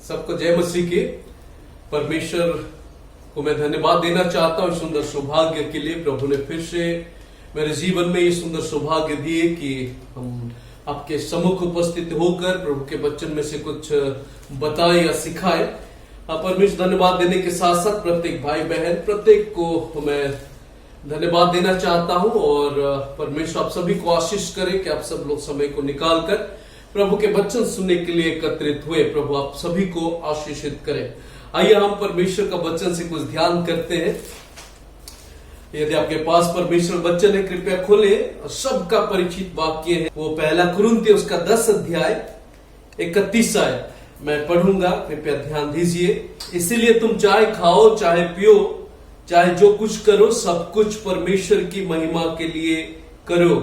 सबको जय मसीह की। परमेश्वर को मैं धन्यवाद देना चाहता हूँ सुंदर सौभाग्य के लिए। प्रभु ने फिर से मेरे जीवन में ये सुंदर सौभाग्य दिए कि हम आपके सम्मुख उपस्थित होकर प्रभु के वचन में से कुछ बताए या सिखाए। परमेश्वर धन्यवाद देने के साथ साथ प्रत्येक भाई बहन प्रत्येक को मैं धन्यवाद देना चाहता हूं और परमेश्वर आप सभी को आशीष करे कि आप सब लोग समय को निकालकर प्रभु के वचन सुनने के लिए एकत्रित हुए। प्रभु आप सभी को आशीषित करे। आइए हम परमेश्वर का वचन से कुछ ध्यान करते हैं। यदि आपके पास परमेश्वर वचन है कृपया खोले। सबका परिचित वाक्य है वो पहला कुरिन्थियों उसका 10 अध्याय 31 आयत मैं पढ़ूंगा, कृपया ध्यान दीजिए। इसीलिए तुम चाहे खाओ चाहे पियो चाहे जो कुछ करो सब कुछ परमेश्वर की महिमा के लिए करो।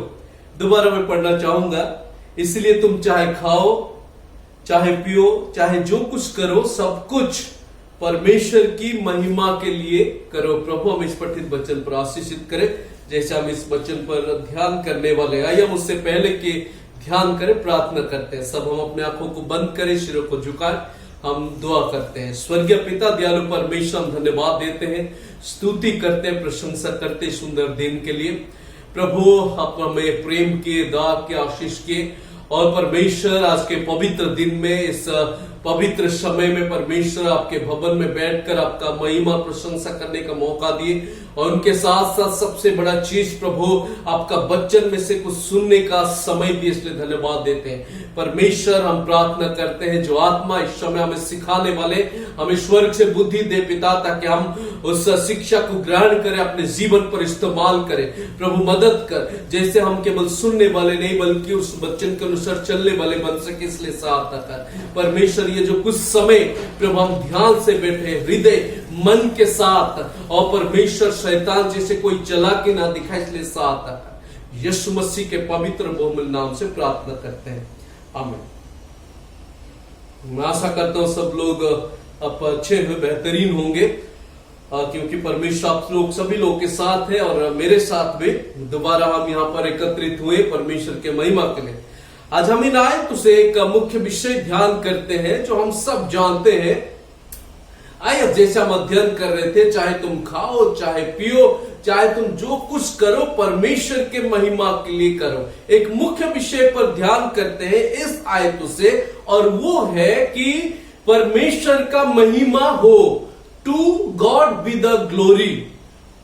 दोबारा मैं पढ़ना चाहूंगा। इसलिए तुम चाहे खाओ चाहे पियो चाहे जो कुछ करो सब कुछ परमेश्वर की महिमा के लिए करो। प्रभु हम इस पठित वचन पर आशीषित करें। जैसे हम इस वचन पर ध्यान करने वाले आइए हम उससे पहले कि ध्यान करें प्रार्थना करते हैं। सब हम अपने आंखों को बंद करें, सिरों को झुकाएं, हम दुआ करते हैं। स्वर्गीय पिता दयालु परमेश्वर हम धन्यवाद देते हैं, स्तुति करते हैं, प्रशंसा करते हैं सुंदर दिन के लिए। प्रभु आप हमें प्रेम के दाग के आशीष के और परमेश्वर आज के पवित्र दिन में इस पवित्र समय में परमेश्वर आपके भवन में बैठकर आपका महिमा प्रशंसा करने का मौका दिए और उनके साथ साथ सबसे बड़ा चीज प्रभु आपका वचन में से कुछ सुनने का समय भी, इसलिए धन्यवाद देते हैं। परमेश्वर हम प्रार्थना करते हैं जो आत्मा इस समय हमें सिखाने वाले हमें स्वर्ग से बुद्धि दे पिता, ताकि हम उस शिक्षा को ग्रहण करें, अपने जीवन पर इस्तेमाल करें। प्रभु मदद कर, जैसे हम केवल सुनने वाले नहीं बल्कि उस वचन के अनुसार चलने वाले बन सके, इसलिए सहायता कर। परमेश्वर ये जो कुछ समय प्रभु हम ध्यान से बैठे हृदय मन के साथ और परमेश्वर शैतान जैसे कोई चालाकी ना दिखाए, इसलिए सहायता कर। यीशु मसीह के पवित्र बहुमूल्य नाम से प्रार्थना करते हैं, आमीन। मैं आशा करता हूं सब लोग अब अच्छे हुए बेहतरीन होंगे क्योंकि परमेश्वर आप लोग सभी लोग के साथ है और मेरे साथ भी दोबारा हम यहाँ पर एकत्रित हुए परमेश्वर के महिमा के लिए। आज हम इन आयतों से एक मुख्य विषय ध्यान करते हैं जो हम सब जानते हैं। आइए जैसे हम अध्ययन कर रहे थे, चाहे तुम खाओ चाहे पियो चाहे तुम जो कुछ करो परमेश्वर के महिमा के लिए करो। एक मुख्य विषय पर ध्यान करते हैं इस आयतों से और वो है कि परमेश्वर का महिमा हो। To God be the glory,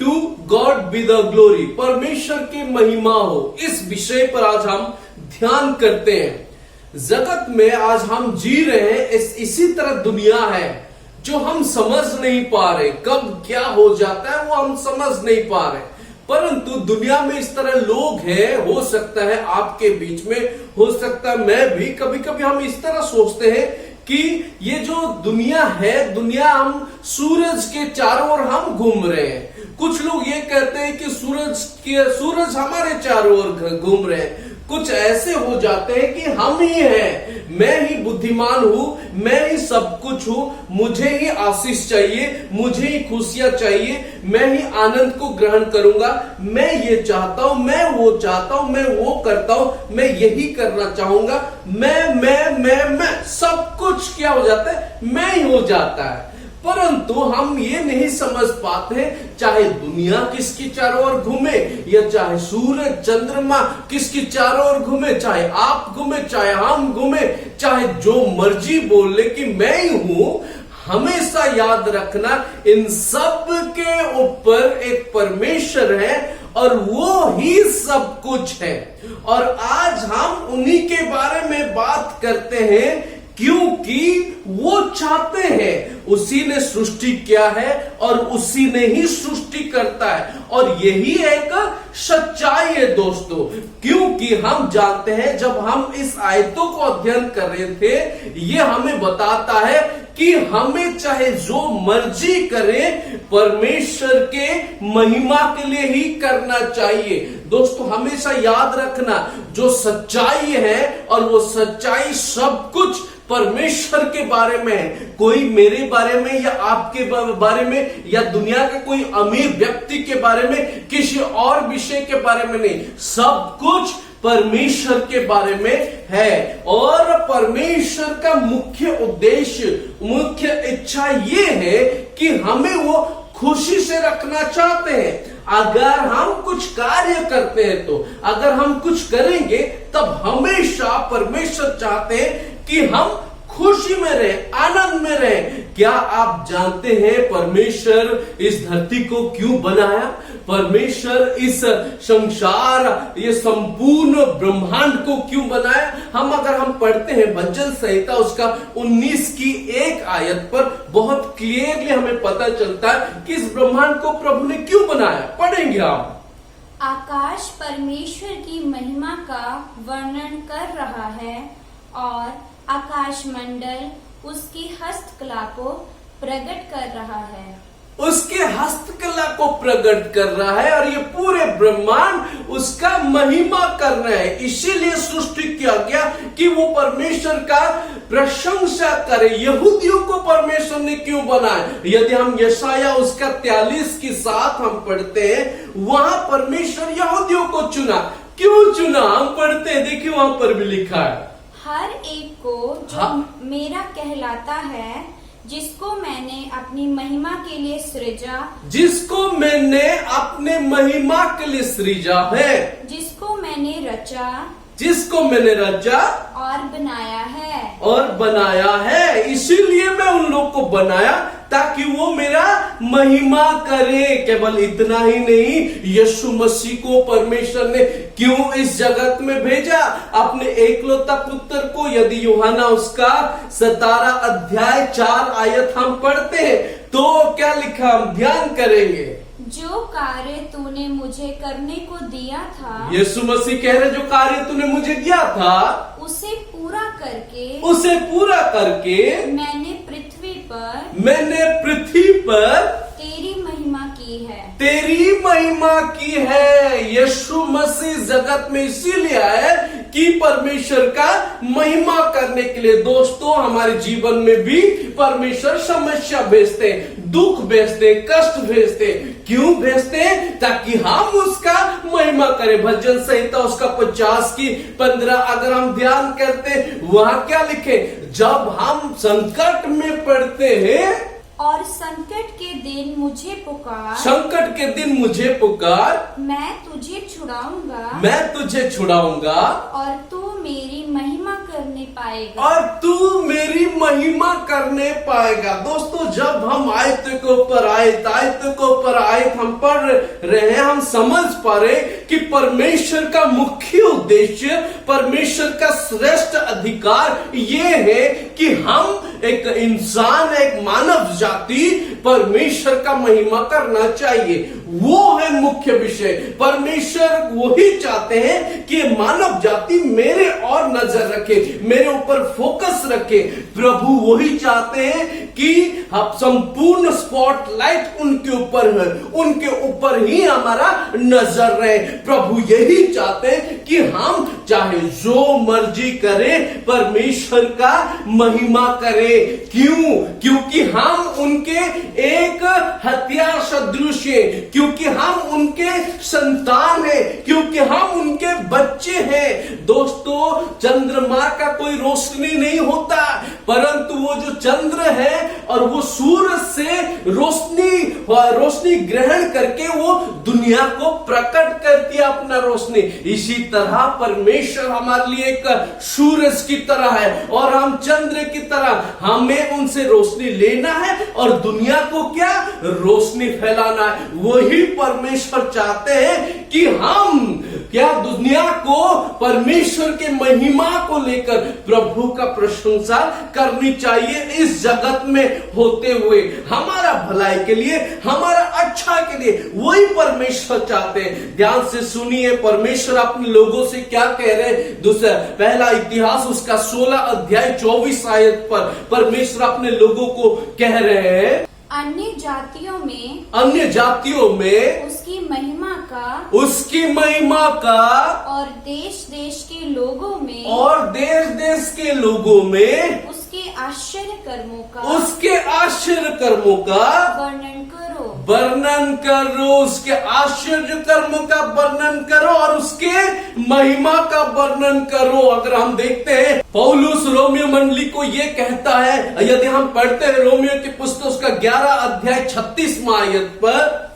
to God be the glory, परमेश्वर की महिमा हो। इस विषय पर आज हम ध्यान करते हैं। जगत में आज हम जी रहे हैं इसी तरह दुनिया है जो हम समझ नहीं पा रहे, कब क्या हो जाता है वो हम समझ नहीं पा रहे। परंतु दुनिया में इस तरह लोग हैं, हो सकता है आपके बीच में, हो सकता है मैं भी, कभी कभी हम इस तरह सोचते हैं कि ये जो दुनिया है, दुनिया हम सूरज के चारों ओर हम घूम रहे हैं। कुछ लोग ये कहते हैं कि सूरज हमारे चारों ओर घूम रहे हैं। कुछ ऐसे हो जाते हैं कि हम ही हैं, मैं ही बुद्धिमान हूं, मैं ही सब कुछ हूं, मुझे ही आशीष चाहिए, मुझे ही खुशियां चाहिए, मैं ही आनंद को ग्रहण करूंगा, मैं ये चाहता हूं, मैं वो चाहता हूं, मैं वो करता हूं, मैं यही करना चाहूंगा। मैं सब कुछ क्या हो जाता है, मैं ही हो जाता है। परंतु हम ये नहीं समझ पाते, चाहे दुनिया किसकी चारों ओर घूमे या चाहे सूरज चंद्रमा किसकी चारों ओर घूमे, चाहे आप घूमे चाहे हम घूमे, चाहे जो मर्जी बोल ले कि मैं ही हूं, हमेशा याद रखना इन सब के ऊपर एक परमेश्वर है और वो ही सब कुछ है। और आज हम उन्हीं के बारे में बात करते हैं क्योंकि वो चाहते हैं, उसी ने सृष्टि किया है और उसी ने ही सृष्टि करता है। और यही एक सच्चाई है दोस्तों, क्योंकि हम जानते हैं जब हम इस आयतों को अध्ययन कर रहे थे, ये हमें बताता है कि हमें चाहे जो मर्जी करें परमेश्वर के महिमा के लिए ही करना चाहिए। दोस्तों हमेशा याद रखना, जो सच्चाई है और वो सच्चाई सब कुछ परमेश्वर के बारे में है। कोई मेरे बारे में या आपके बारे में या दुनिया के कोई अमीर व्यक्ति के बारे में, किसी और विषय के बारे में नहीं। सब कुछ परमेश्वर के बारे में है। और परमेश्वर का मुख्य उद्देश्य, मुख्य इच्छा ये है कि हमें वो खुशी से रखना चाहते हैं। अगर हम कुछ कार्य करते हैं तो, अगर हम कुछ करेंगे तब हमेशा परमेश्वर चाहते हैं कि हम खुशी में रहे, आनंद में रहे। क्या आप जानते हैं परमेश्वर इस धरती को क्यों बनाया? परमेश्वर इस संसार, ये संपूर्ण ब्रह्मांड को क्यों बनाया? अगर हम पढ़ते हैं भजन संहिता उसका 19 की 1 आयत पर बहुत क्लियरली हमें पता चलता है कि इस ब्रह्मांड को प्रभु ने क्यों बनाया। पढ़ेंगे आप। आकाश परमेश्वर की महिमा का वर्णन कर रहा है और आकाश मंडल उसकी हस्तकला को प्रकट कर रहा है। उसके हस्तकला को प्रकट कर रहा है और ये पूरे ब्रह्मांड उसका महिमा कर रहा है। इसीलिए सृष्टि किया गया कि वो परमेश्वर का प्रशंसा करे। यहूदियों को परमेश्वर ने क्यों बनाया? यदि हम यशाया उसका 43 की 7 हम पढ़ते हैं, वहां परमेश्वर यहूदियों को चुना। क्यों चुना? हम पढ़ते हैं, देखिए वहां पर भी लिखा है, हर एक को जो मेरा कहलाता है, जिसको मैंने अपनी महिमा के लिए सृजा, जिसको मैंने अपने महिमा के लिए सृजा है, जिसको मैंने रचा, जिसको मैंने रचा और बनाया है। इसीलिए मैं उन लोग को बनाया ताकि वो मेरा महिमा करे। केवल इतना ही नहीं, यीशु मसीह को परमेश्वर ने क्यों इस जगत में भेजा? अपने एकलौता पुत्र को। यदि यूहन्ना उसका 17 अध्याय 4 आयत हम पढ़ते हैं तो क्या लिखा, हम ध्यान करेंगे। जो कार्य तूने मुझे करने को दिया था, यीशु मसीह कह रहे, जो कार्य तूने मुझे दिया था उसे पूरा करके मैंने पृथ्वी पर तेरी महिमा की है। यीशु मसीह जगत में इसीलिए आए कि परमेश्वर का महिमा करने के लिए। दोस्तों, हमारे जीवन में भी परमेश्वर समस्या भेजते हैं, दुख भेजते, कष्ट भेजते। क्यों भेजते? ताकि हम उसका महिमा करें। भजन संहिता उसका 50 की 15 अगर हम ध्यान करते, वहां क्या लिखे, जब हम संकट में पड़ते हैं और संकट के दिन मुझे पुकार, मैं तुझे छुड़ाऊंगा और तू मेरी महिमा करने पाएगा। दोस्तों, जब हम आयत के ऊपर आयत हम पढ़ रहे हैं, हम समझ पा रहे कि परमेश्वर का मुख्य उद्देश्य, परमेश्वर का श्रेष्ठ अधिकार ये है कि हम एक इंसान, एक मानव जाति परमेश्वर का महिमा करना चाहिए। वो है मुख्य विषय। परमेश्वर वही चाहते हैं कि मानव जाति मेरे और नजर रखे, मेरे ऊपर फोकस रखे। प्रभु वही चाहते हैं कि संपूर्ण स्पॉटलाइट उनके ऊपर है, उनके ऊपर ही हमारा नजर रहे। प्रभु यही चाहते हैं कि हम चाहे जो मर्जी करें, परमेश्वर का महिमा करें। क्यों? क्योंकि हम उनके एक हथियार सदृश हैं, क्योंकि हम उनके संतान हैं, क्योंकि हम उनके बच्चे हैं। दोस्तों, चंद्रमा का कोई रोशनी नहीं होता, परंतु वो जो चंद्र है और वो सूरज से रोशनी ग्रहण करके वो दुनिया को प्रकट करती है अपना रोशनी। इसी तरह परमेश्वर हमारे लिए एक सूरज की तरह है और हम चंद्र की तरह। हमें उनसे रोशनी लेना है और दुनिया को क्या रोशनी फैलाना है। वही परमेश्वर चाहते हैं कि हम क्या दुनिया को परमेश्वर के महिमा को लेकर प्रभु का प्रशंसा करनी चाहिए। इस जगत में होते हुए हमारा भलाई के लिए, हमारा अच्छा के लिए वही परमेश्वर चाहते हैं। ध्यान से सुनिए, परमेश्वर अपने लोगों से क्या कह रहे हैं। दूसरा पहला इतिहास उसका 16 अध्याय 24 आयत पर परमेश्वर अपने लोगों को कह रहे हैं, अन्य जातियों में उसकी महिमा का और देश देश के लोगों में उसके आश्चर्य कर्मों का वर्णन वर्णन करो, उसके आश्चर्य कर्म का वर्णन करो और उसके महिमा का वर्णन करो। अगर हम देखते हैं पौलुस रोमियो मंडली को ये कहता है, यदि हम पढ़ते हैं रोमियो की पुस्तक उसका 11 अध्याय 36वां आयत पर,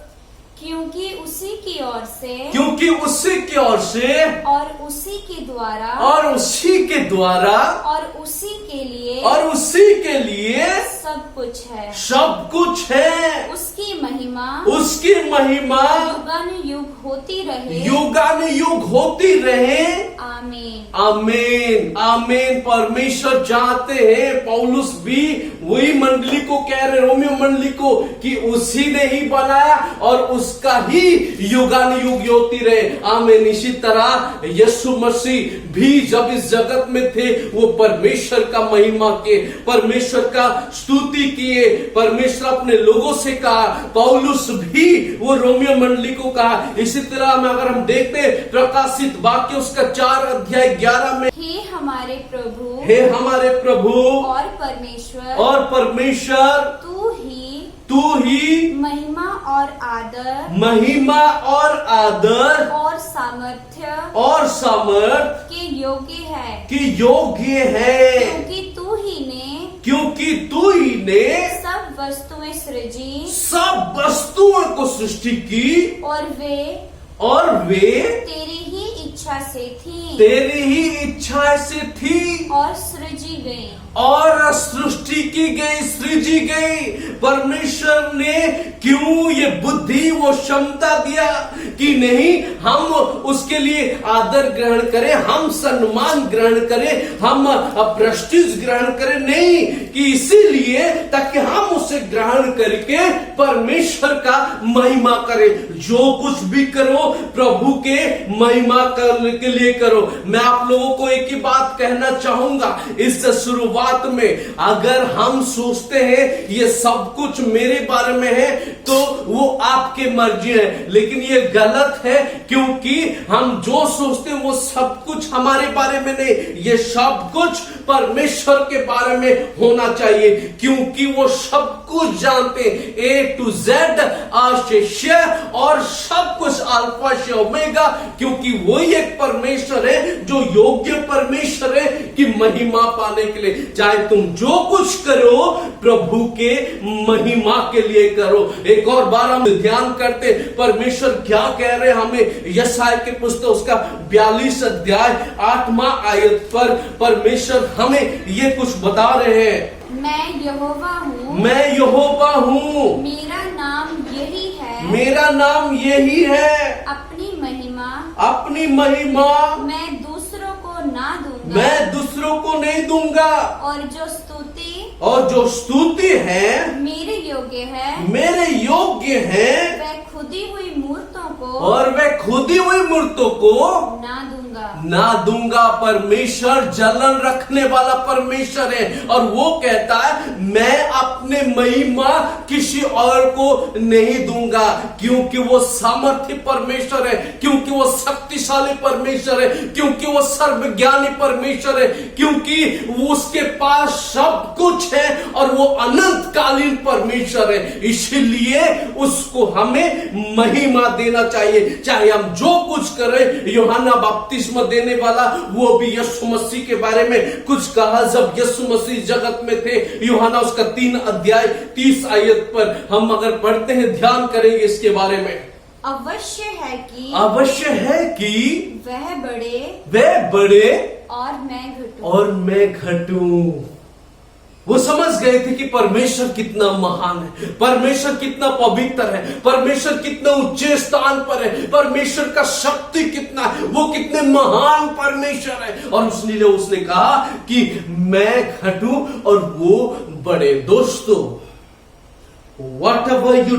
क्योंकि उसी की ओर से क्योंकि उसी की ओर से और उसी के द्वारा और उसी के द्वारा और उसी के लिए और उसी के लिए सब कुछ है। सब कुछ है। उसकी महिमा उसकी महिमा युगानुयुग होती रहे। युगानुयुग होती रहे। आमीन। आमीन आमीन। परमेश्वर चाहते हैं, पौलुस भी वही मंडली को कह रहे, रोमियो मंडली को, कि उसी ने ही बनाया और उसका ही युगानुयुग होती रहे। आमीन। इसी तरह यीशु मसीह भी जब इस जगत में थे वो परमेश्वर का महिमा किए, परमेश्वर का स्तुति किए, परमेश्वर अपने लोगों से कहा। पौलुस भी वो रोमियो मंडली को कहा। इसी तरह में अगर हम देखते हैं प्रकाशित वाक्य उसका 4 अध्याय 11 में, हे हमारे प्रभु, हे हमारे प्रभु और परमेश्वर तू ही महिमा और आदर और सामर्थ्य के योग्य है, क्योंकि तू ही ने सब वस्तुएं सृष्टि की और वे तेरी ही इच्छा से थी और सृजी गई और सृष्टि की गई, सृजी गई। परमेश्वर ने क्यों ये बुद्धि, वो क्षमता दिया कि नहीं हम उसके लिए आदर ग्रहण करें, हम सम्मान ग्रहण करें, हम प्रेस्टीज ग्रहण करें? नहीं, कि इसीलिए ताकि हम उसे ग्रहण करके परमेश्वर का महिमा करें। जो कुछ भी करो प्रभु के महिमा के लिए करो। मैं आप लोगों को एक ही बात कहना चाहूंगा इस शुरुआत में, अगर हम सोचते हैं ये सब कुछ मेरे बारे में है तो वो आपके मर्जी है, लेकिन ये गलत है, क्योंकि हम जो सोचते हैं वो सब कुछ हमारे बारे में नहीं, ये सब कुछ परमेश्वर के बारे में होना चाहिए, क्योंकि वो सब कुछ जानते हैं, A to Z आशेष्य और सब कुछ अल्फा से ओमेगा, क्योंकि वही एक परमेश्वर है जो योग्य परमेश्वर है कि महिमा पाने के लिए। चाहे तुम जो कुछ करो प्रभु के महिमा के लिए करो। एक और बार हम ध्यान करते परमेश्वर क्या कह रहे हैं हमें, यशायाह की पुस्तक उसका 42 अध्याय 8वां आयत पर परमेश्वर हमें ये कुछ बता रहे हैं। मैं यहोवा हूँ, मेरा नाम यही है, अपनी महिमा मैं दूसरों को नहीं दूंगा, और जो स्तुति है मेरे योग्य है, वह खुदी हुई मूर्तों को ना दूंगा। परमेश्वर जलन रखने वाला परमेश्वर है और वो कहता है मैं अपने महिमा किसी और को नहीं दूंगा, क्योंकि वो सामर्थ्य परमेश्वर है, क्योंकि वो शक्तिशाली परमेश्वर है, क्योंकि वो सर्वज्ञानी परमेश्वर है, क्योंकि वो उसके पास सब कुछ है और वो अनंतकालीन परमेश्वर है। इसीलिए उसको हमें महिमा देना चाहिए, चाहे हम जो कुछ करें। यूहन्ना बपतिस्मा देने वाला वो भी यीशु मसीह के बारे में कुछ कहा जब यीशु मसीह जगत में थे। यूहन्ना उसका 3 अध्याय 30 आयत पर हम अगर पढ़ते हैं, ध्यान करेंगे इसके बारे में। अवश्य है कि वह बड़े और मैं घटूं। वो समझ गए थे कि परमेश्वर कितना महान है, परमेश्वर कितना पवित्र है, परमेश्वर कितना ऊंचे स्थान पर है, परमेश्वर का शक्ति कितना है, वो कितने महान परमेश्वर है। और उसने कहा कि मैं घटूं और वो बड़े। दोस्तों, what ever you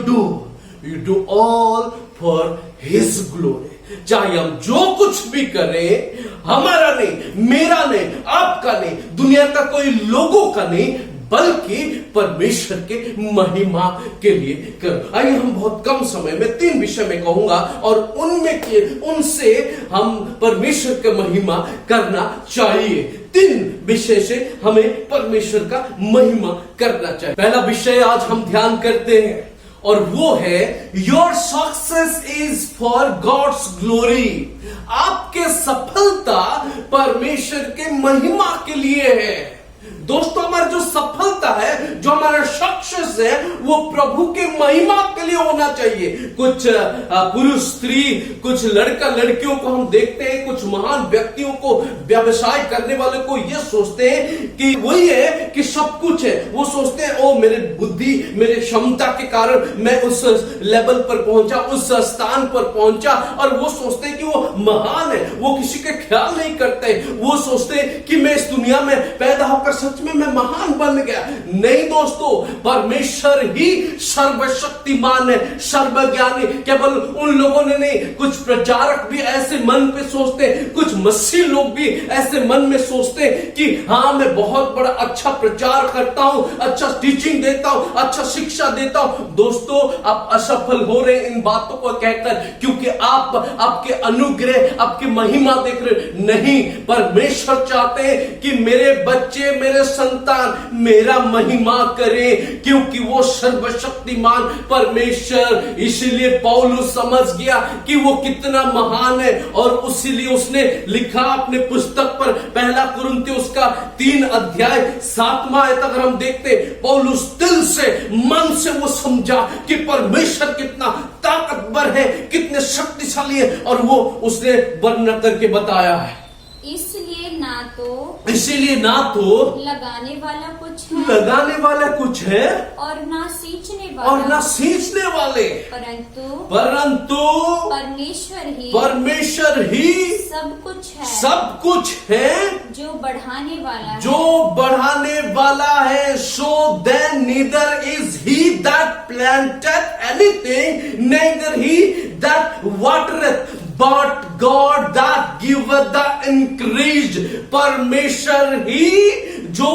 do all for his glory. चाहे हम जो कुछ भी करें, हमारा नहीं, मेरा नहीं, आपका नहीं, दुनिया का कोई लोगों का नहीं, बल्कि परमेश्वर के महिमा के लिए करो। आइए हम बहुत कम समय में 3 विषय में कहूंगा और उनसे हम परमेश्वर के महिमा करना चाहिए। 3 विषय से हमें परमेश्वर का महिमा करना चाहिए। पहला विषय आज हम ध्यान करते हैं और वो है your success is for God's glory. आपके सफलता परमेश्वर के महिमा के लिए है। दोस्तों, हमारा जो सफलता है, जो हमारा सक्सेस है, वो प्रभु के महिमा के लिए होना चाहिए। कुछ पुरुष स्त्री, कुछ लड़का लड़कियों को हम देखते हैं, कुछ महान व्यक्तियों को, व्यवसाय करने वाले को ये सोचते हैं कि वही है कि सब कुछ है। वो सोचते हैं ओ मेरे बुद्धि, मेरे क्षमता के कारण मैं उस लेवल पर पहुंचा, उस स्थान पर पहुंचा, और वो सोचते हैं कि वो महान है। वो किसी के ख्याल नहीं करते। वो सोचते हैं कि मैं इस दुनिया में पैदा होकर सच में मैं महान बन गया। नहीं दोस्तों, परमेश्वर ही सर्वशक्तिमान है, सर्वज्ञानी। केवल उन लोगों ने नहीं, कुछ प्रचारक भी ऐसे मन पे सोचते, कुछ मसीह लोग भी ऐसे मन में सोचते कि हाँ मैं बहुत बड़ा अच्छा प्रचार करता हूं, अच्छा टीचिंग देता हूं, अच्छा शिक्षा देता हूं। दोस्तों, आप असफल हो रहे हैं इन बातों को कहकर, क्योंकि आप आपके अनुग्रह, आपकी महिमा देख रहे नहीं। परमेश्वर चाहते हैं कि मेरे बच्चे, मेरे संतान मेरा महिमा करें, क्योंकि वो सर्वशक्तिमान परमेश्वर। इसीलिए पौलुस समझ गया कि वो कितना महान है, और इसीलिए उसने लिखा अपने पुस्तक पर, पहला कुरिन्थियों उसका 3 अध्याय 7वां आयत अगर हम देखते, पौलुस दिल से, मन से वो समझा कि परमेश्वर कितना ताकतवर है, कितने शक्तिशाली है, और वो उसने वर्णन करके बताया है। इसीलिए ना तो लगाने वाला कुछ है और ना सींचने वाले, परंतु परमेश्वर ही सब कुछ है जो बढ़ाने वाला है। So then neither is he that planted anything, neither he that watereth, but God that giveth the increase। परमेश्वर ही जो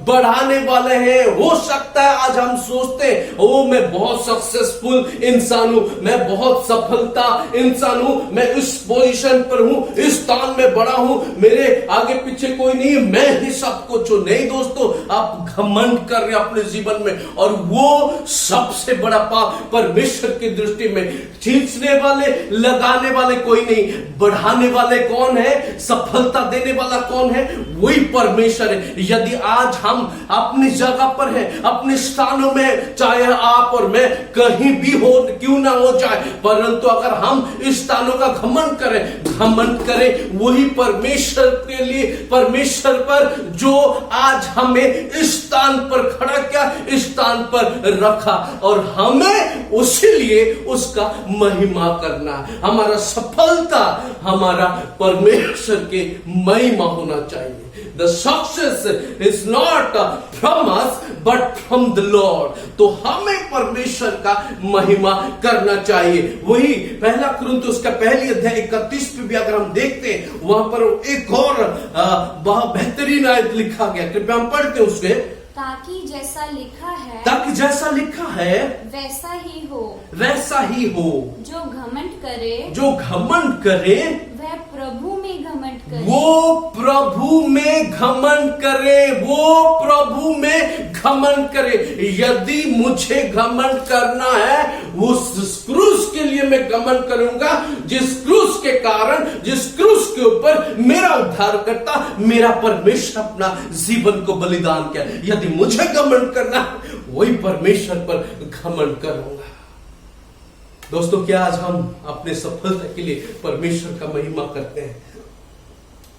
बढ़ाने वाले हैं। हो सकता है आज हम सोचते हैं ओ मैं बहुत सक्सेसफुल इंसान हूं, मैं बहुत सफलता इंसान हूं, मैं इस पोजीशन पर हूं, इस स्थान में बड़ा हूं, मेरे आगे पीछे कोई नहीं, मैं ही सब कुछ हूं। नहीं दोस्तों, आप घमंड कर रहे हैं अपने जीवन में, और वो सबसे बड़ा पाप परमेश्वर की दृष्टि में। खींचने वाले, लगाने वाले कोई नहीं, बढ़ाने वाले कौन है, सफलता देने वाला कौन है, वही परमेश्वर है। यदि आज हम अपनी जगह पर हैं, अपने स्थानों में, चाहे आप और मैं कहीं भी हो क्यों ना हो जाए, परंतु अगर हम इस स्थानों का घमंड करें वही परमेश्वर के लिए, परमेश्वर पर जो आज हमें इस स्थान पर खड़ा किया, इस स्थान पर रखा, और हमें उसी लिए उसका महिमा करना है। हमारा सफलता हमारा परमेश्वर के महिमा होना चाहिए। The success is not from us but from the Lord। तो हमें परमेश्वर का महिमा करना चाहिए। वही पहला कुरिन्थियों उसका पहली अध्याय 31 पे भी अगर हम देखते हैं, वहां पर एक और बहुत बेहतरीन आयत लिखा गया, कृपया हम पढ़ते हैं उसके। ताकि जैसा लिखा है वैसा ही हो। जो घमंड करे वह प्रभु में घमंड करे। वो प्रभु में घमंड करे। यदि मुझे घमंड करना है, उस क्रूस के लिए मैं घमंड करूंगा, जिस क्रूस के कारण, जिस क्रूस के ऊपर मेरा उद्धारकर्ता, मेरा परमेश्वर अपना जीवन को बलिदान किया। यदि मुझे घमंड करना, वही परमेश्वर पर घमंड करूंगा। दोस्तों, क्या आज हम अपने सफलता के लिए परमेश्वर का महिमा करते हैं?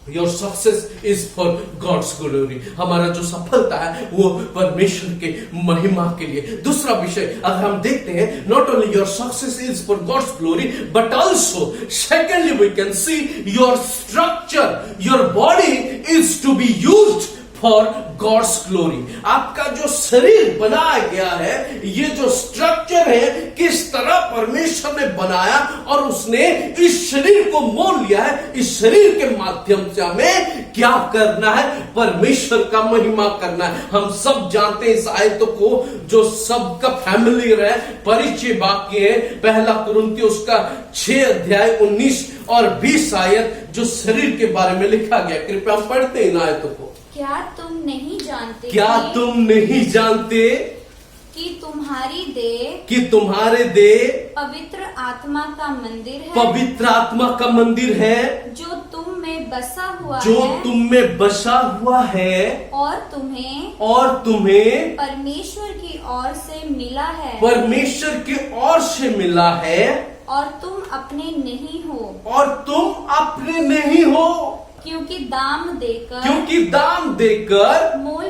Your success is for God's glory. हमारा जो सफलता है वो परमेश्वर के महिमा के लिए। दूसरा विषय अगर हम देखते हैं, not only your success is for God's glory, but also secondly we can see your structure, your body is to be used for God's glory. आपका जो शरीर बनाया गया है, ये जो स्ट्रक्चर है, किस तरह परमेश्वर ने बनाया और उसने इस शरीर को मोल लिया है। इस शरीर के माध्यम से हमें क्या करना है? परमेश्वर का महिमा करना है। हम सब जानते हैं इस आयतों को, जो सबका फैमिली है, परिचय बाकी है। पहला कुरिन्थियों उसका 6 अध्याय 19 और 20 आयत जो शरीर के बारे में लिखा गया। कृपया हम पढ़ते हैं इन आयतों को। क्या तुम नहीं जानते कि तुम्हारे देह पवित्र आत्मा का मंदिर है जो तुम में बसा हुआ है और तुम्हें परमेश्वर की ओर से मिला है और तुम अपने नहीं हो क्योंकि दाम देकर मोल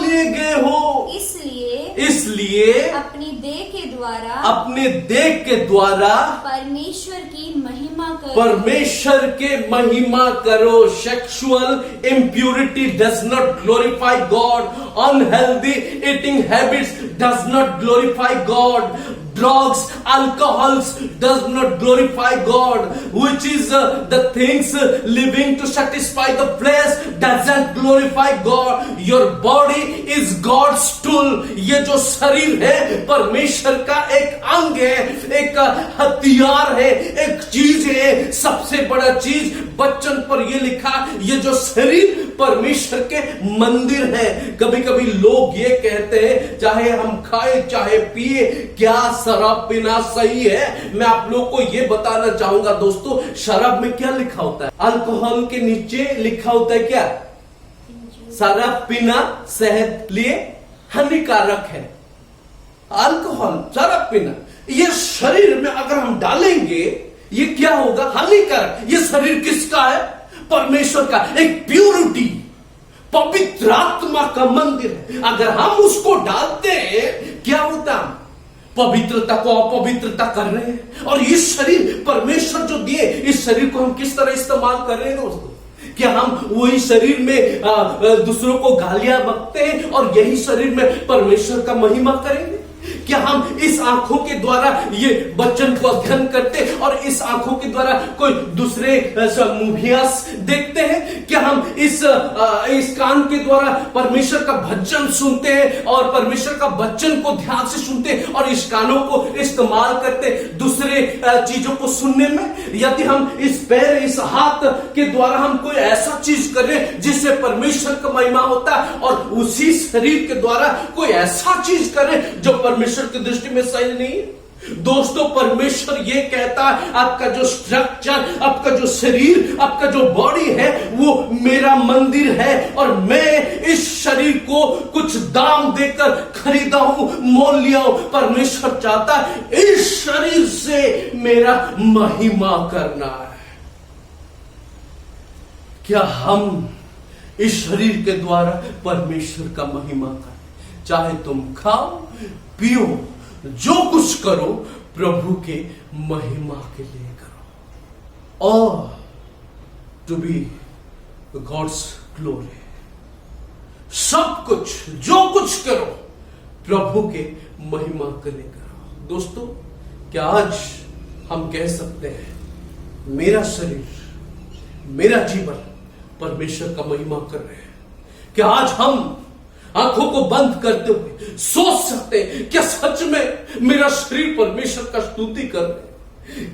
लिए गए हो इसलिए अपनी देह के द्वारा परमेश्वर के महिमा करो। Sexual impurity does not glorify God. Unhealthy eating habits does not glorify God. Drugs, alcohols does not glorify God. Which is the things living to satisfy the flesh doesn't glorify God. Your body is God's tool. ये जो शरीर है परमेश्वर का एक अंग है, एक हथियार है, एक चीज है। सबसे बड़ा चीज वचन पर ये लिखा, ये जो शरीर परमेश्वर के मंदिर है। कभी कभी लोग ये कहते हैं चाहे हम खाए चाहे पिए, क्या शराब पीना सही है? मैं आप लोग को ये बताना चाहूंगा दोस्तों, शराब में क्या लिखा होता है? अल्कोहल के नीचे लिखा होता है क्या? शराब पीना सेहत लिए हानिकारक है। अल्कोहल, शराब पीना, ये शरीर में अगर हम डालेंगे ये क्या होगा? हानिकारक। ये शरीर किसका है? परमेश्वर का। एक प्यूरिटी, पवित्र आत्मा का मंदिर है। अगर हम उसको डालते हैं क्या होता? पवित्रता को अपवित्रता कर रहे हैं। और ये शरीर परमेश्वर जो दिए, इस शरीर को हम किस तरह इस्तेमाल कर रहे हैं दोस्तों? क्या हम वही शरीर में दूसरों को गालियां बकते हैं और यही शरीर में परमेश्वर का महिमा करेंगे? क्या हम इस आंखों के द्वारा ये वचन को अध्ययन करते हैं और इस आंखों के द्वारा कोई दूसरे मूवियास देखते हैं? क्या हम इस कान के द्वारा परमेश्वर का भजन सुनते हैं और परमेश्वर का वचन को ध्यान से सुनते हैं और इस कानों को इस्तेमाल करते दूसरे चीजों को सुनने में? यदि हम इस पैर, इस हाथ के द्वारा हम कोई ऐसा चीज करें जिससे परमेश्वर का महिमा होता है और उसी शरीर के द्वारा कोई ऐसा चीज करें जो परमेश्वर की दृष्टि में सही नहीं है। दोस्तों, परमेश्वर ये कहता है आपका जो स्ट्रक्चर, आपका जो शरीर, आपका जो बॉडी है वो मेरा मंदिर है और मैं इस शरीर को कुछ दाम देकर खरीदा हूं, मोल लिया हूं। परमेश्वर चाहता है इस शरीर से मेरा महिमा करना है। क्या हम इस शरीर के द्वारा परमेश्वर का महिमा करें? चाहे तुम खाओ पियो, जो कुछ करो प्रभु के महिमा के लिए करो, और टू बी गॉड्स ग्लोरी। सब कुछ, जो कुछ करो प्रभु के महिमा के लिए करो। दोस्तों, क्या आज हम कह सकते हैं मेरा शरीर, मेरा जीवन परमेश्वर का महिमा कर रहे हैं? क्या आज हम आंखों को बंद करते हुए सोच सकते हैं क्या सच में मेरा शरीर परमेश्वर का स्तुति कर रहे हैं?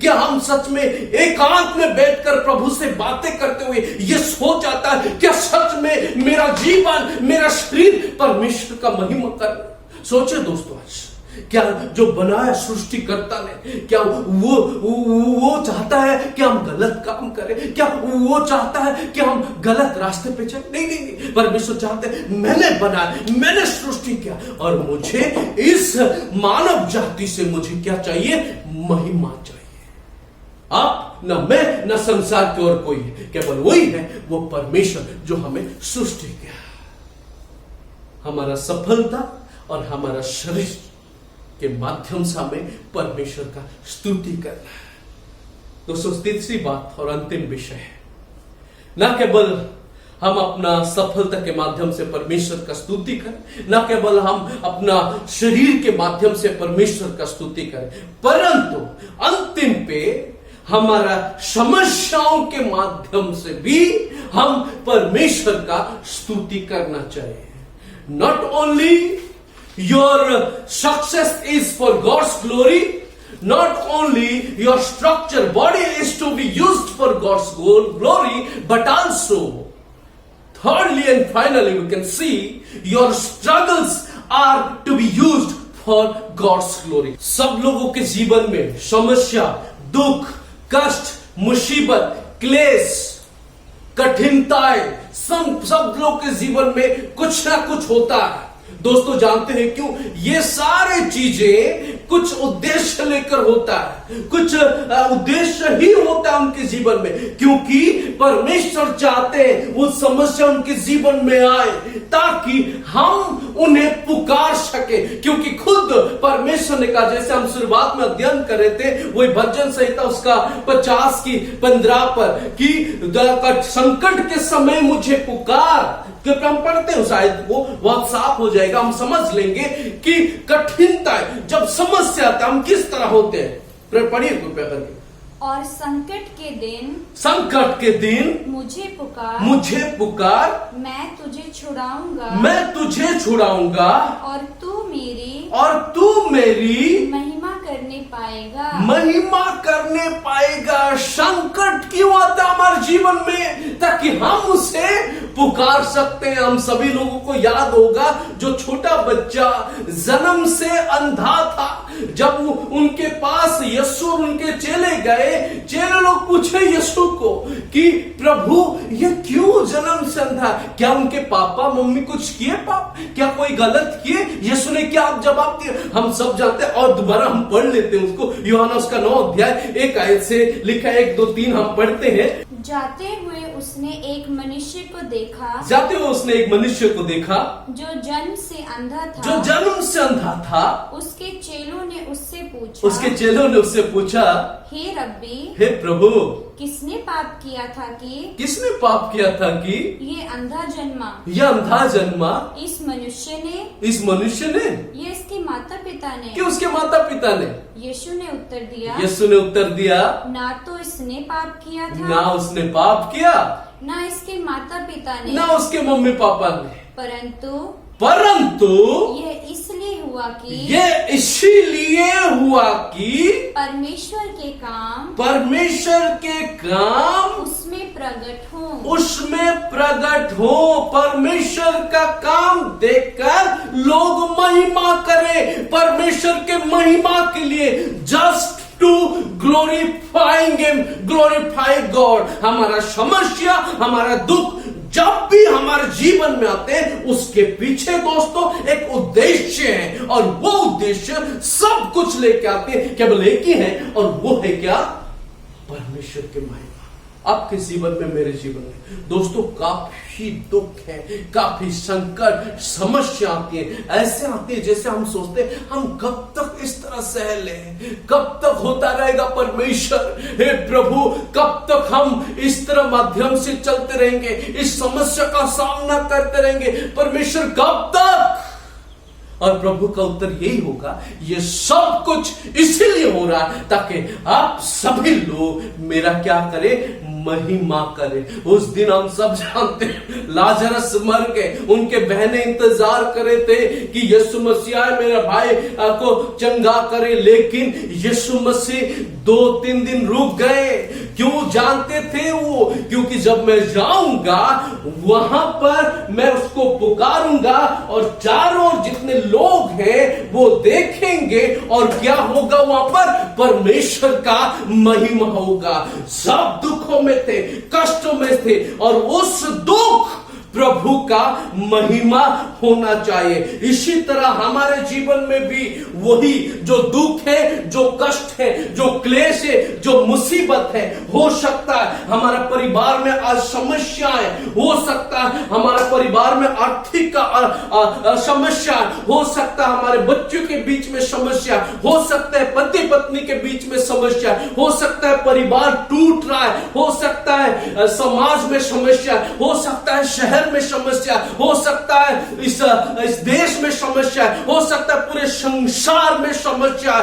क्या हम सच में एकांत में बैठकर प्रभु से बातें करते हुए ये सोच आता है क्या सच में मेरा जीवन, मेरा शरीर परमेश्वर का महिमा कर रहे हैं? सोचे दोस्तों, आज क्या जो बनाया सृष्टिकर्ता ने, क्या वो चाहता है कि हम गलत काम करें? क्या वो चाहता है कि हम गलत रास्ते पे चले? नहीं। परमेश्वर चाहते हैं मैंने बनाया, मैंने सृष्टि किया और मुझे इस मानव जाति से मुझे क्या चाहिए? महिमा चाहिए। आप न मैं न संसार की और कोई है, केवल वही है, वो परमेश्वर जो हमें सृष्टि किया। हमारा सफलता और हमारा शरीर के माध्यम से हमें परमेश्वर का स्तुति करना है। दोस्तों, तीसरी बात और अंतिम विषय है, न केवल हम अपना सफलता के माध्यम से परमेश्वर का स्तुति करें, न केवल हम अपना शरीर के माध्यम से परमेश्वर का स्तुति करें, परंतु अंतिम पे हमारा समस्याओं के माध्यम से भी हम परमेश्वर का स्तुति करना चाहिए। Not only your success is for God's glory, not only your structure, body is to be used for God's glory, but also thirdly and finally we can see your struggles are to be used for God's glory. सब लोगों के जीवन में समस्या, दुख, कष्ट, मुसीबत, क्लेश, कठिनताएं सब लोग के जीवन में कुछ ना कुछ होता है। दोस्तों जानते हैं क्यों? ये सारे चीजें कुछ उद्देश्य लेकर होता है, कुछ उद्देश्य ही होता है उनके जीवन में, क्योंकि परमेश्वर चाहते हैं वो समस्या उनके जीवन में आए ताकि हम उन्हें पुकार सके। क्योंकि खुद परमेश्वर ने कहा, जैसे हम शुरुआत में अध्ययन कर रहे थे वही भजन संहिता उसका 50 की 15 पर, कि संकट के समय मुझे पुकार, क्योंकि हम पढ़ते हैं शायद वो बहुत साफ हो जाएगा, हम समझ लेंगे कि कठिनता जब समस्या आता हम किस तरह होते हैं। पढ़िए कृपया करके। और संकट के दिन मुझे पुकार, मैं तुझे छुड़ाऊंगा और तू मेरी महिमा महिमा करने पाएगा। संकट क्यों आता हमारे जीवन में? ताकि हम उसे पुकार सकते हैं। हम सभी लोगों को याद होगा जो छोटा बच्चा जन्म से अंधा था, जब उनके पास यीशु उनके चेले गए, चेले लोग पूछे यीशु को कि प्रभु ये क्यों जन्म से अंधा? क्या उनके पापा मम्मी कुछ किए पाप? क्या कोई गलत किए? यीशु ने क्या जवाब दिया? हम सब जानते हैं और दोबारा हम पढ़ लेते हैं उसको। यूहन्ना उसका 9 अध्याय 1 आयत से लिखा है, 1 2 3 हम पढ़ते हैं। जाते हुए उसने एक मनुष्य को देखा जो जन्म से अंधा था। उसके चेलों ने उससे पूछा, हे रब्बी, हे प्रभु, किसने पाप किया था कि ये अंधा जन्मा? इस मनुष्य ने या इसके माता पिता ने? यीशु ने उत्तर दिया, ना तो इसने पाप किया था, ना उसने पाप किया, ना इसके माता पिता ने, ना उसके मम्मी पापा ने, परंतु ये इसीलिए हुआ कि परमेश्वर के काम उसमें प्रकट हो। परमेश्वर का काम देखकर लोग महिमा करें, परमेश्वर के महिमा के लिए, जस्ट टू ग्लोरीफाई गॉड। हमारा समस्या, हमारा दुख जब भी हमारे जीवन में आते हैं उसके पीछे दोस्तों एक उद्देश्य है, और वो उद्देश्य सब कुछ लेके आते हैं, केवल एक ही है, और वो है क्या? परमेश्वर के महिमा। आपके जीवन में, मेरे जीवन में दोस्तों काफी दुख है, काफी संकट, समस्या आती है, ऐसे आती है जैसे हम सोचते हैं हम कब तक इस तरह सह लें, कब तक होता रहेगा परमेश्वर, हे प्रभु कब तक हम इस तरह माध्यम से चलते रहेंगे, इस समस्या का सामना करते रहेंगे, परमेश्वर कब तक? और प्रभु का उत्तर यही होगा, ये सब कुछ इसीलिए हो रहा है ताकि आप सभी लोग मेरा क्या करें? महिमा करे। उस दिन हम सब जानते हैं लाजरस मर गए, उनके बहनें इंतजार करे थे कि यीशु मसीह आए मेरा भाई को चंगा करे, लेकिन यीशु मसीह 2-3 दिन रुक गए। क्यों जानते थे वो? क्योंकि जब मैं जाऊंगा वहां पर मैं उसको पुकारूंगा और चारों ओर जितने लोग हैं वो देखेंगे, और क्या होगा वहां पर? परमेश्वर का महिमा होगा। सब दुखों में थे, कष्टों में थे, और उस दुख प्रभु का महिमा होना चाहिए। इसी तरह हमारे जीवन में भी वही जो दुख है, जो कष्ट है, जो क्लेश है, जो मुसीबत है, हो सकता है हमारे परिवार में आज समस्याएं, हो सकता है हमारे परिवार में आर्थिक समस्या, हो सकता है हमारे बच्चों के बीच में समस्या, हो सकता है पति पत्नी के बीच में समस्या, हो सकता है परिवार टूट रहा है, हो सकता है समाज में समस्या, हो सकता है शहर में समस्या, हो सकता है इस देश में समस्या, हो सकता है पूरे संसार में समस्या,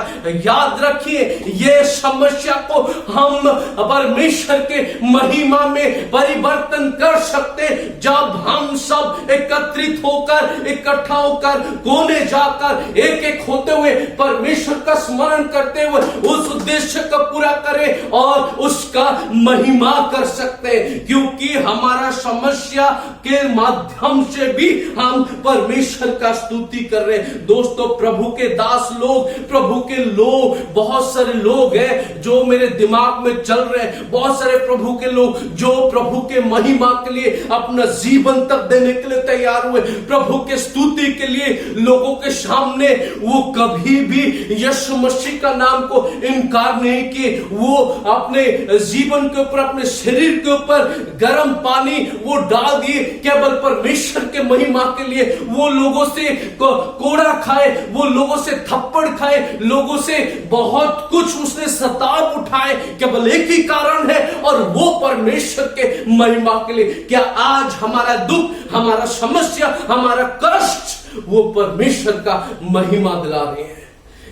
याद रखिए ये समस्या को हम परमेश्वर के महिमा में परिवर्तन कर सकते जब हम सब एकत्रित होकर, इकट्ठा होकर, कोने जाकर एक एक होते हुए परमेश्वर का स्मरण करते हुए उस उद्देश्य को पूरा करें और उसका महिमा कर सकते हैं, क्योंकि हमारा समस्या के माध्यम से भी हम परमेश्वर का स्तुति कर रहे हैं। दोस्तों, प्रभु के दास लोग, प्रभु के लोग, बहुत सारे लोग हैं जो मेरे दिमाग में चल रहे हैं, बहुत सारे प्रभु के लोग जो प्रभु के महिमा के लिए अपना जीवन तक देने के लिए तैयार हुए, प्रभु के स्तुति के लिए लोगों के सामने वो कभी भी यीशु मसीह का नाम को इनकार नहीं किए। वो अपने जीवन के ऊपर, अपने शरीर के ऊपर गर्म पानी वो डाल दिए केवल परमेश्वर के महिमा के लिए। वो लोगों से कोड़ा खाए, वो लोगों से थप्पड़ खाए, लोगों से बहुत कुछ उसने सताव उठाए, केवल एक ही कारण है और वो परमेश्वर के महिमा के लिए। क्या आज हमारा दुख, हमारा समस्या, हमारा कष्ट वो परमेश्वर का महिमा दिला रहे हैं?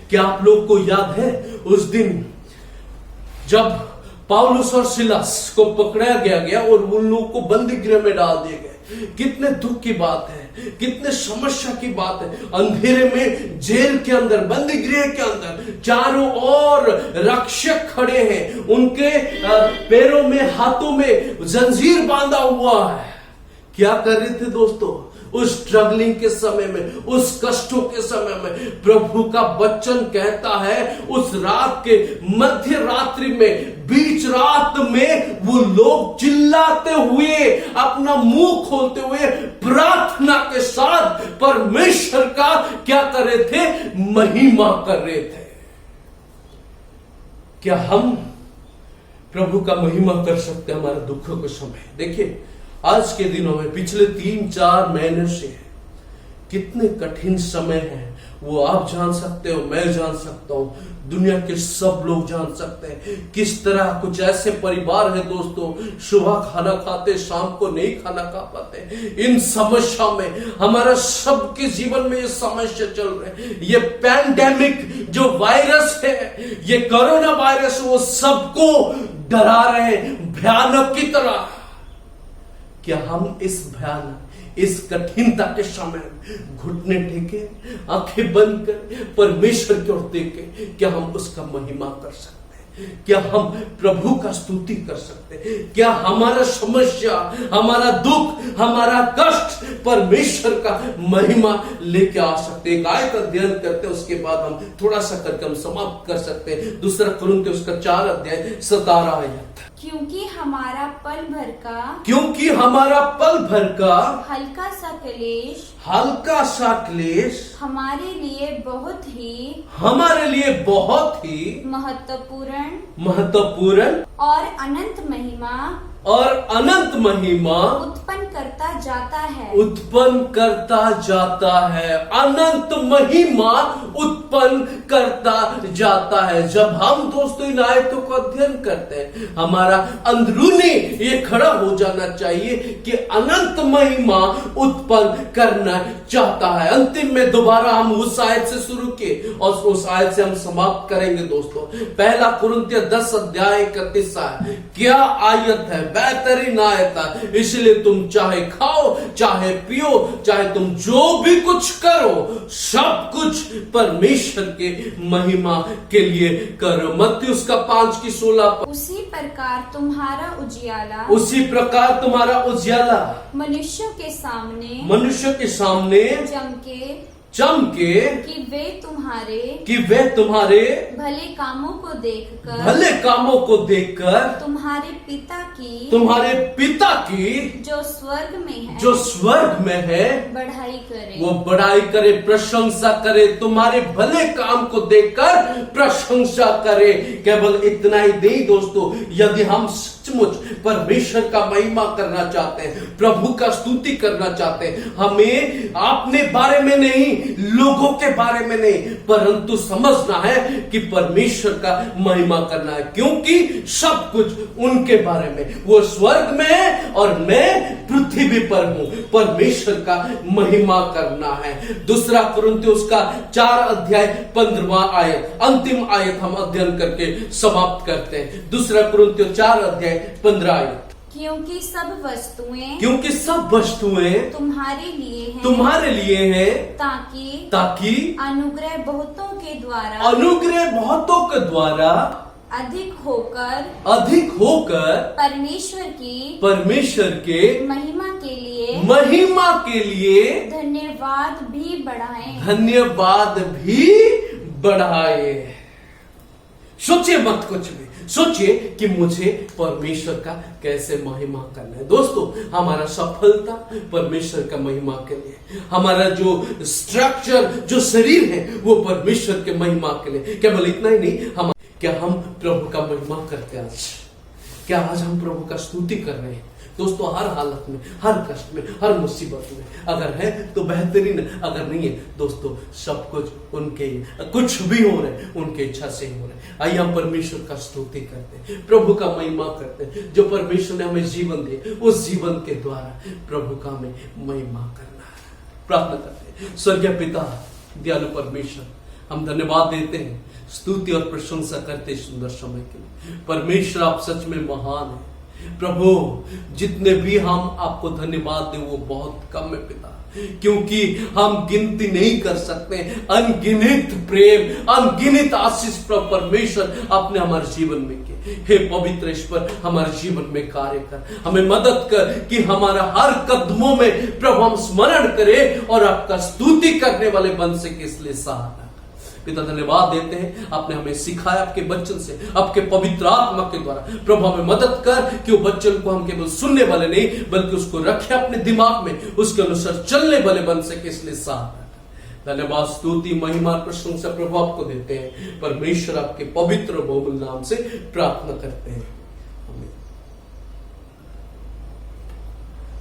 क्या आप लोग को याद है उस दिन जब पौलुस और सिलास को पकड़ा गया और उन लोगों को बंदी गृह में डाल दिए गए? कितने दुख की बात है, कितने समस्या की बात है। अंधेरे में, जेल के अंदर, बंदी गृह के अंदर चारों ओर रक्षक खड़े हैं, उनके पैरों में, हाथों में जंजीर बांधा हुआ है। क्या कर रहे थे दोस्तों? उस स्ट्रगलिंग के समय में, उस कष्टों के समय में प्रभु का वचन कहता है उस रात के मध्य रात्रि में, बीच रात में वो लोग चिल्लाते हुए, अपना मुंह खोलते हुए प्रार्थना के साथ परमेश्वर का क्या कर रहे थे? महिमा कर रहे थे। क्या हम प्रभु का महिमा कर सकते हैं हमारे दुखों के समय? देखिए, आज के दिनों में, पिछले 3-4 महीने से कितने कठिन समय हैं वो आप जान सकते हो, मैं जान सकता हूं, दुनिया के सब लोग जान सकते हैं। किस तरह कुछ ऐसे परिवार है दोस्तों, सुबह खाना खाते, शाम को नहीं खाना खा पाते। इन समस्या में हमारा सबके जीवन में ये समस्या चल रही है। ये पैंडेमिक जो वायरस है, ये कोरोना वायरस, वो सबको डरा रहे हैं भयानक की तरह। क्या हम इस भयानक, इस कठिनता के समय घुटने टेके, आंखें बंद कर परमेश्वर की ओर देखे, क्या हम उसका महिमा कर सकते हैं? क्या हम प्रभु का स्तुति कर सकते हैं? क्या हमारा समस्या, हमारा दुख, हमारा कष्ट परमेश्वर का महिमा लेके आ सकते हैं? एक आयत अध्ययन करते हैं, उसके बाद हम थोड़ा सा करके हम समाप्त कर सकते हैं। 2 कुरिन्थियों उसका 4 अध्याय 17 आयत। क्योंकि हमारा पल भर का हल्का सा क्लेश हमारे लिए बहुत ही महत्वपूर्ण और अनंत महिमा उत्पन्न करता जाता है। अनंत महिमा उत्पन्न करता जाता है। जब हम दोस्तों इन आयतों को अध्ययन करते हैं, हमारा अंदरूनी ये खड़ा हो जाना चाहिए कि अनंत महिमा उत्पन्न करना चाहता है। अंतिम में दोबारा हम उस आयत से शुरू किए और उस आयत से हम समाप्त करेंगे दोस्तों। 1 कुरिन्थियों 10 अध्याय 31 आयत। क्या आयत है, बेहतरीन आयत है। इसलिए तुम चाहे खाओ, चाहे पियो, चाहे तुम जो भी कुछ करो, सब कुछ परमेश्वर के महिमा के लिए करो। मत्ती उसका 5:16। उसी प्रकार तुम्हारा उजियाला मनुष्यों के सामने चमके कि वे तुम्हारे भले कामों को देखकर तुम्हारे पिता की जो स्वर्ग में है बढ़ाई करे, प्रशंसा करे, तुम्हारे भले काम को देखकर प्रशंसा करे। केवल इतना ही नहीं दोस्तों, यदि हम सचमुच परमेश्वर का महिमा करना चाहते हैं, प्रभु का स्तुति करना चाहते हैं, हमें अपने बारे में नहीं, लोगों के बारे में नहीं, परंतु समझना है कि परमेश्वर का महिमा करना है, क्योंकि सब कुछ उनके बारे में। वो स्वर्ग में है और मैं पृथ्वी पर हूं। परमेश्वर का महिमा करना है। दूसरा कुरिन्थियों का 4 अध्याय 15वां आयत, अंतिम आयत हम अध्ययन करके समाप्त करते हैं। दूसरा कुरिन्थियों 4 अध्याय 15 आयत। क्योंकि सब वस्तुएं तुम्हारे लिए हैं, तुम्हारे लिए हैं, ताकि अनुग्रह बहुतों के द्वारा अधिक होकर परमेश्वर के महिमा के लिए धन्यवाद भी बढ़ाए। सोचिए मत कुछ भी, सोचिए कि मुझे परमेश्वर का कैसे महिमा करना है। दोस्तों, हमारा सफलता परमेश्वर का महिमा के लिए, हमारा जो स्ट्रक्चर, जो शरीर है, वो परमेश्वर के महिमा के लिए। केवल इतना ही नहीं, क्या हम प्रभु का महिमा करते हैं आज? क्या आज हम प्रभु का स्तुति कर रहे हैं? दोस्तों, हर हालत में, हर कष्ट में, हर मुसीबत में अगर है तो बेहतरीन, अगर नहीं है दोस्तों, सब कुछ उनके, कुछ भी हो रहे हैं उनके इच्छा से ही हो रहे हैं। आइए हम परमेश्वर का स्तुति करते हैं, प्रभु का महिमा करते हैं। जो परमेश्वर ने हमें जीवन दिए, उस जीवन के द्वारा प्रभु का हमें महिमा करना है। प्रार्थना करते हैं। स्वर्गीय पिता, दयालु परमेश्वर, हम धन्यवाद देते हैं, स्तुति और प्रशंसा करते सुंदर समय के लिए। परमेश्वर, आप सच में महान है। प्रभु, जितने भी हम आपको धन्यवाद दें वो बहुत कम है पिता, क्योंकि हम गिनती नहीं कर सकते। अनगिनत प्रेम, अनगिनत आशीष प्रभु परमेश्वर आपने हमारे जीवन में किए। हे पवित्र ईश्वर, हमारे जीवन में कार्य कर, हमें मदद कर कि हमारा हर कदमों में प्रभु हम स्मरण करें और आपका स्तुति करने वाले बन सके, इसलिए सहारा पिता धन्यवाद देते हैं। आपने हमें सिखाया आपके वचन से, आपके पवित्र आत्मा के द्वारा। प्रभु हमें मदद कर कि वो वचन को हम केवल सुनने वाले नहीं, बल्कि उसको रखे अपने दिमाग में, उसके अनुसार चलने वाले बन सके, इसलिए सहारा। धन्यवाद, स्तुति, महिमा, प्रशंसा प्रभु आपको देते हैं। परमेश्वर आपके पवित्र बहुमूल्य नाम से प्रार्थना करते हैं, आमीन।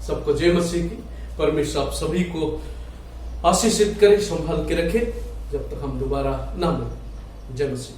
सबको जय मसीह की। परमेश्वर आप सभी को आशीषित करे, संभाल के रखे, जब तक हम दोबारा ना मिलें। जय मसीह।